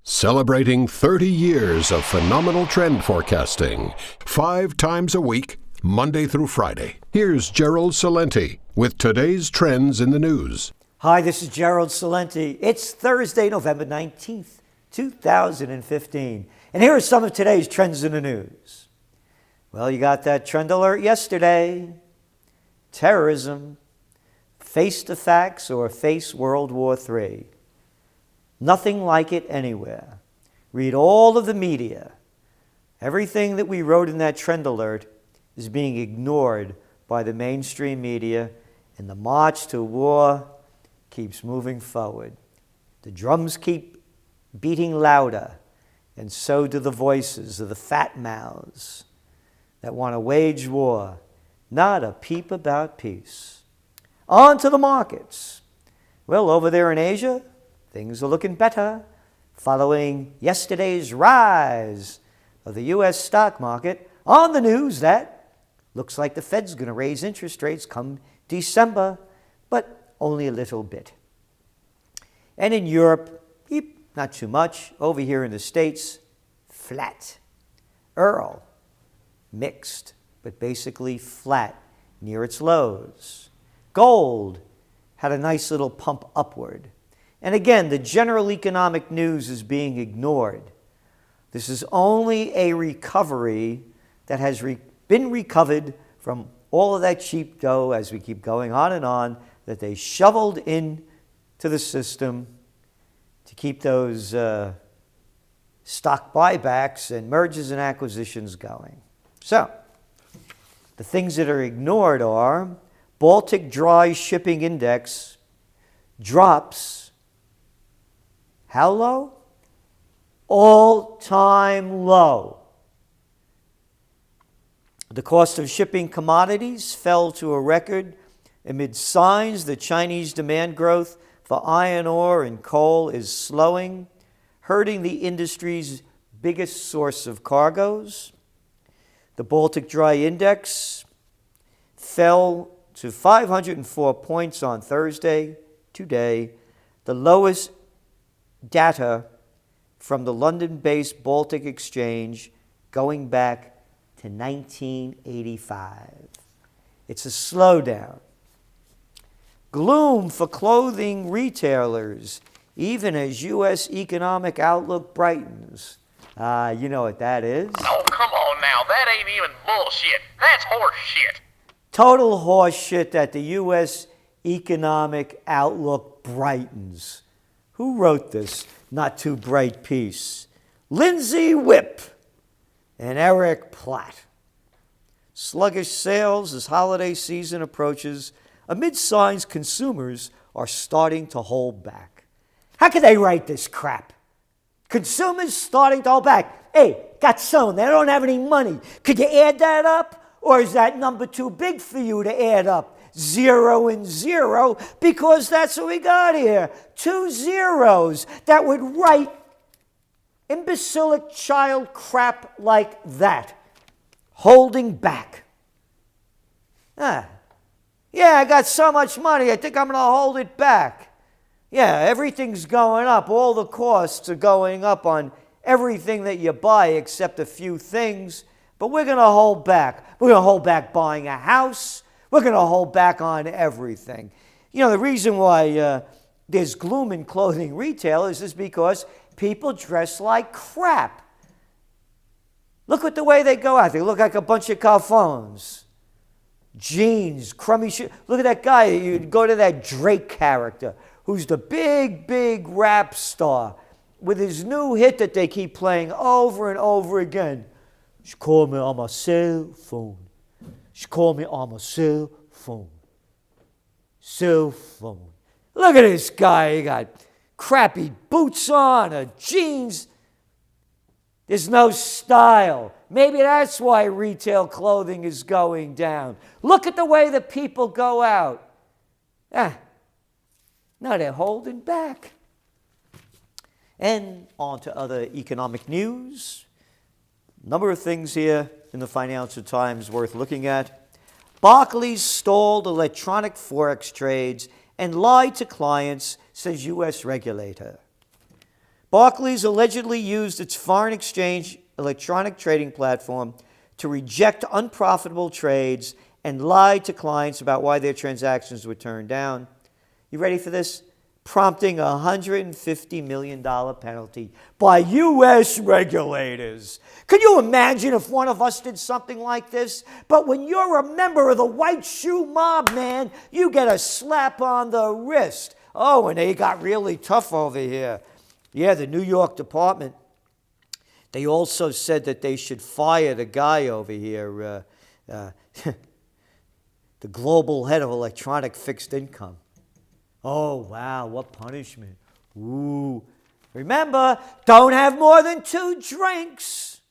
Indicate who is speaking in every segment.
Speaker 1: Celebrating 30 years of phenomenal trend forecasting, 5 times a week, Monday through Friday. Here's Gerald Celente with today's trends in the news.
Speaker 2: Hi, this is Gerald Celente. It's Thursday, November 19th, 2015. And here are some of today's trends in the news. Well, you got that trend alert yesterday. Terrorism. Face the facts or face World War III. Nothing like it anywhere. Read all of the media. Everything that we wrote in that trend alert is being ignored by the mainstream media, and the march to war keeps moving forward. The drums keep beating louder, and so do the voices of the fat mouths that want to wage war. Not a peep about peace. On to the markets. Well, over there in Asia, things are looking better following yesterday's rise of the U.S. stock market on the news that looks like the Fed's going to raise interest rates come December, but only a little bit. And in Europe, not too much. Over here in the States, flat. Earl, mixed, but basically flat near its lows. Gold had a nice little pump upward. And again, the general economic news is being ignored. This is only a recovery that has been recovered from all of that cheap dough, as we keep going on and on, that they shoveled into the system to keep those stock buybacks and mergers and acquisitions going. So, the things that are ignored are Baltic Dry Shipping Index drops. How low? All-time low. The cost of shipping commodities fell to a record amid signs that Chinese demand growth for iron ore and coal is slowing, hurting the industry's biggest source of cargoes. The Baltic Dry Index fell to 504 points on Thursday, today, the lowest data from the London-based Baltic Exchange going back to 1985. It's a slowdown. Gloom for clothing retailers, even as U.S. economic outlook brightens. You know what that is.
Speaker 3: Oh, come on now. That ain't even bullshit. That's horse shit.
Speaker 2: Total horse shit that the U.S. economic outlook brightens. Who wrote this not too bright piece? Lindsay Whipp and Eric Platt. Sluggish sales as holiday season approaches, amid signs consumers are starting to hold back. How could they write this crap? Consumers starting to hold back. Hey, got someone, they don't have any money. Could you add that up? Or is that number too big for you to add up? 0 and 0, because that's what we got here. 2 zeros that would write imbecilic child crap like that. Holding back. Yeah, I got so much money, I think I'm going to hold it back. Yeah, everything's going up. All the costs are going up on everything that you buy except a few things. But we're going to hold back. We're going to hold back buying a house. We're going to hold back on everything. You know, the reason why there's gloom in clothing retailers is because people dress like crap. Look at the way they go out. They look like a bunch of cafons. Jeans, crummy shit. Look at that guy. You go to that Drake character who's the big rap star with his new hit that they keep playing over and over again. She called me on my cell phone. She called me on my cell phone. Cell phone. Look at this guy. He got crappy boots on, jeans. There's no style. Maybe that's why retail clothing is going down. Look at the way the people go out. Now they're holding back. And on to other economic news. Number of things here in the Financial Times worth looking at. Barclays stalled electronic forex trades and lied to clients, says U.S. regulator. Barclays allegedly used its foreign exchange electronic trading platform to reject unprofitable trades and lie to clients about why their transactions were turned down. You ready for this? Prompting a $150 million penalty by U.S. regulators. Could you imagine if one of us did something like this? But when you're a member of the white shoe mob, man, you get a slap on the wrist. Oh, and they got really tough over here. Yeah, the New York department, they also said that they should fire the guy over here, the global head of electronic fixed income. Oh, wow, what punishment. Ooh. Remember, don't have more than 2 drinks.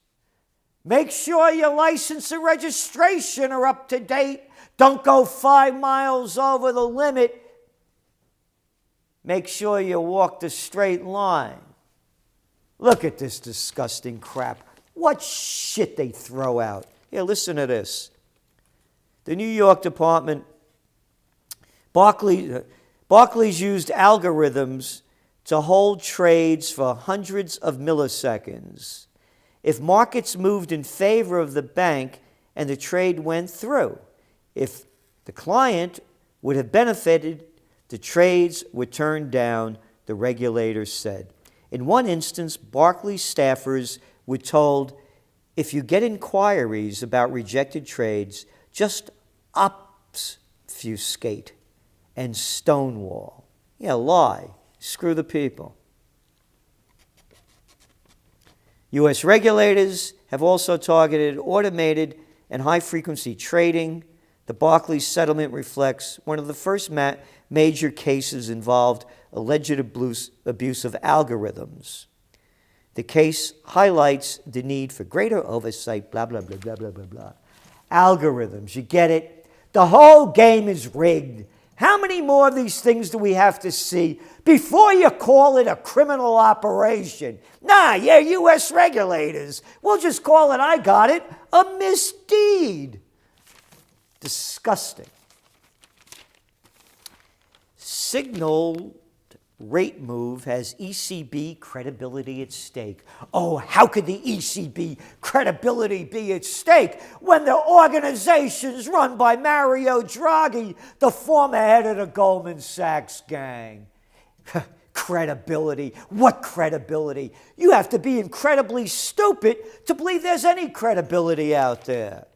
Speaker 2: Make sure your license and registration are up to date. Don't go 5 miles over the limit. Make sure you walk the straight line. Look at this disgusting crap. What shit they throw out. Here, listen to this. The New York department, Barclays used algorithms to hold trades for hundreds of milliseconds. If markets moved in favor of the bank and the trade went through, if the client would have benefited, the trades were turned down, the regulators said. In one instance, Barclays staffers were told, if you get inquiries about rejected trades, just obfuscate and stonewall. Yeah, lie. Screw the people. U.S. regulators have also targeted automated and high-frequency trading. The Barclays settlement reflects one of the first major cases involved alleged abuse of algorithms. The case highlights the need for greater oversight, blah, blah, blah, blah, blah, blah, blah. Algorithms, you get it? The whole game is rigged. How many more of these things do we have to see before you call it a criminal operation? Nah, yeah, U.S. regulators. We'll just call it, I got it, a misdeed. Disgusting. Signal rate move has ECB credibility at stake. Oh, how could the ECB credibility be at stake when the organization's run by Mario Draghi, the former head of the Goldman Sachs gang? Credibility. What credibility? You have to be incredibly stupid to believe there's any credibility out there.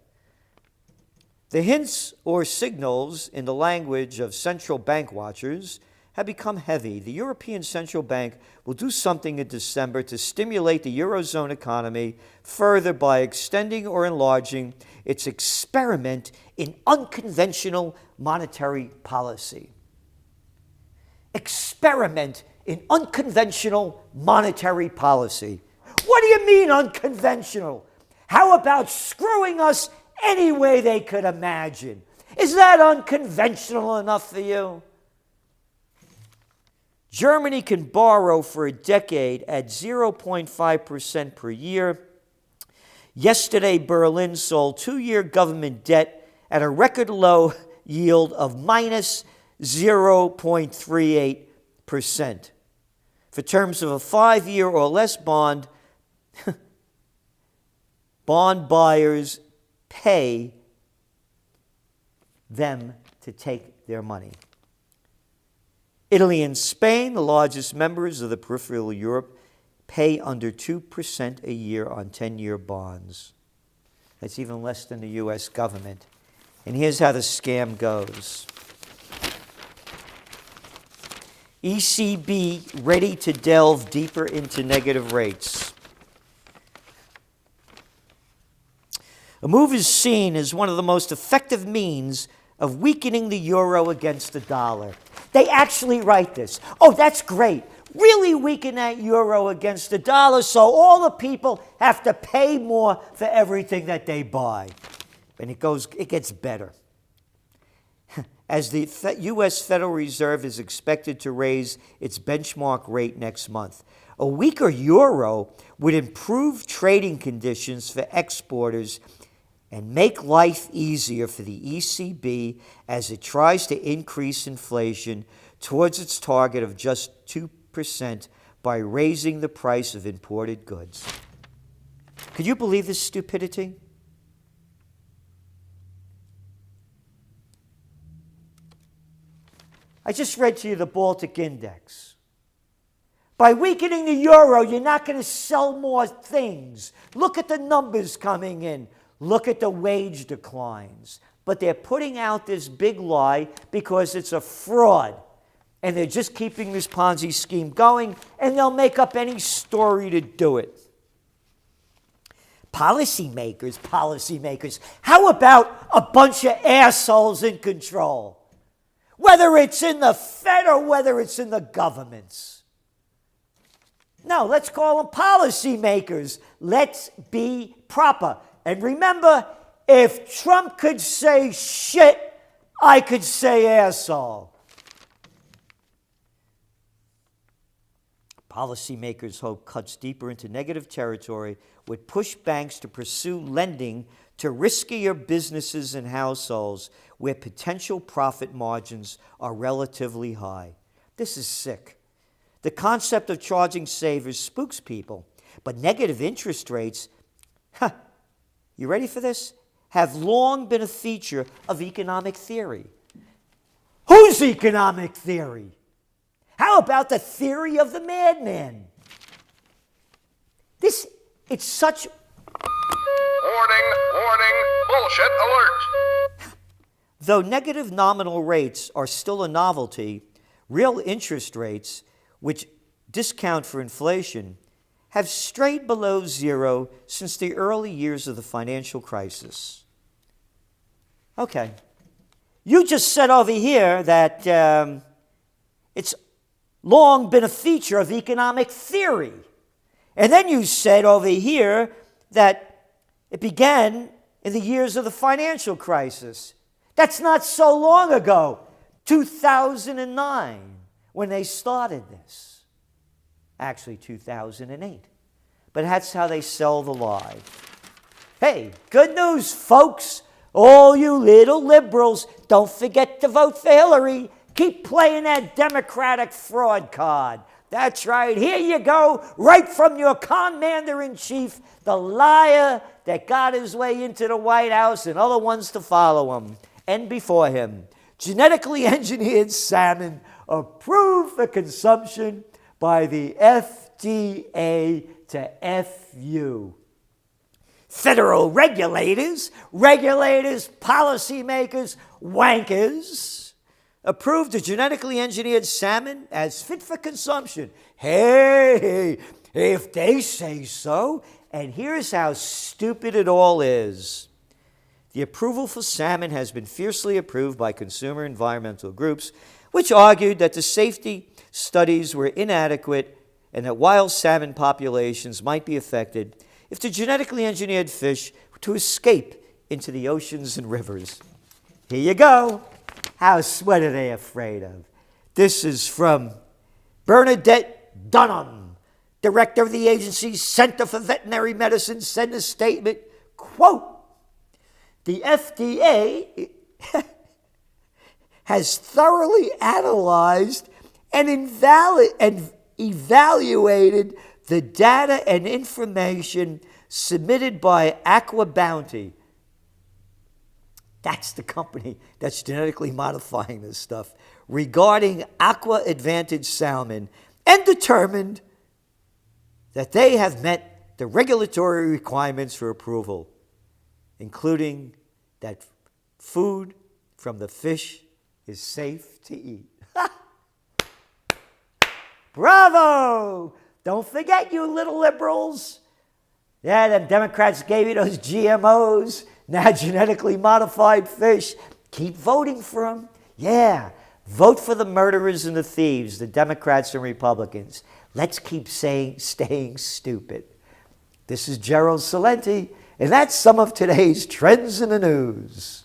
Speaker 2: The hints or signals in the language of central bank watchers have become heavy. The European Central Bank will do something in December to stimulate the Eurozone economy further by extending or enlarging its experiment in unconventional monetary policy. Experiment in unconventional monetary policy. What do you mean unconventional? How about screwing us any way they could imagine? Is that unconventional enough for you? Germany can borrow for a decade at 0.5% per year. Yesterday, Berlin sold 2-year government debt at a record low yield of minus 0.38%. For terms of a 5-year or less bond, bond buyers pay them to take their money. Italy and Spain, the largest members of the peripheral Europe, pay under 2% a year on 10-year bonds. That's even less than the U.S. government. And here's how the scam goes. ECB ready to delve deeper into negative rates. A move is seen as one of the most effective means of weakening the euro against the dollar. They actually write this. Oh, that's great. Really weaken that euro against the dollar so all the people have to pay more for everything that they buy. And it gets better. As the U.S. Federal Reserve is expected to raise its benchmark rate next month, a weaker euro would improve trading conditions for exporters and make life easier for the ECB as it tries to increase inflation towards its target of just 2% by raising the price of imported goods. Could you believe this stupidity? I just read to you the Baltic Index. By weakening the euro, you're not going to sell more things. Look at the numbers coming in. Look at the wage declines. But they're putting out this big lie because it's a fraud. And they're just keeping this Ponzi scheme going, and they'll make up any story to do it. Policymakers. How about a bunch of assholes in control? Whether it's in the Fed or whether it's in the governments. No, let's call them policymakers. Let's be proper. And remember, if Trump could say shit, I could say asshole. Policymakers hope cuts deeper into negative territory would push banks to pursue lending to riskier businesses and households where potential profit margins are relatively high. This is sick. The concept of charging savers spooks people, but negative interest rates, you ready for this? Have long been a feature of economic theory. Whose economic theory? How about the theory of the madman? It's such...
Speaker 3: Warning, bullshit alert.
Speaker 2: Though negative nominal rates are still a novelty, real interest rates, which discount for inflation, have strayed below zero since the early years of the financial crisis. Okay. You just said over here that it's long been a feature of economic theory. And then you said over here that it began in the years of the financial crisis. That's not so long ago, 2009, when they started this. Actually, 2008. But that's how they sell the lie. Hey, good news, folks. All you little liberals, don't forget to vote for Hillary. Keep playing that Democratic fraud card. That's right. Here you go, right from your commander-in-chief, the liar that got his way into the White House and other ones to follow him and before him. Genetically engineered salmon approved for consumption by the FDA to FU. Federal regulators, policymakers, wankers, approved the genetically engineered salmon as fit for consumption. Hey, if they say so. And here's how stupid it all is. The approval for salmon has been fiercely approved by consumer environmental groups, which argued that the safety studies were inadequate and that wild salmon populations might be affected if the genetically engineered fish were to escape into the oceans and rivers. Here you go. What are they afraid of? This is from Bernadette Dunham, director of the agency's Center for Veterinary Medicine, sent a statement, quote, the FDA has thoroughly analyzed and evaluated the data and information submitted by Aqua Bounty. That's the company that's genetically modifying this stuff, regarding Aqua Advantage salmon, and determined that they have met the regulatory requirements for approval, including that food from the fish is safe to eat. Bravo! Don't forget, you little liberals. Yeah, the Democrats gave you those GMOs. Now genetically modified fish. Keep voting for them. Yeah, vote for the murderers and the thieves, the Democrats and Republicans. Let's keep staying stupid. This is Gerald Celente, and that's some of today's Trends in the News.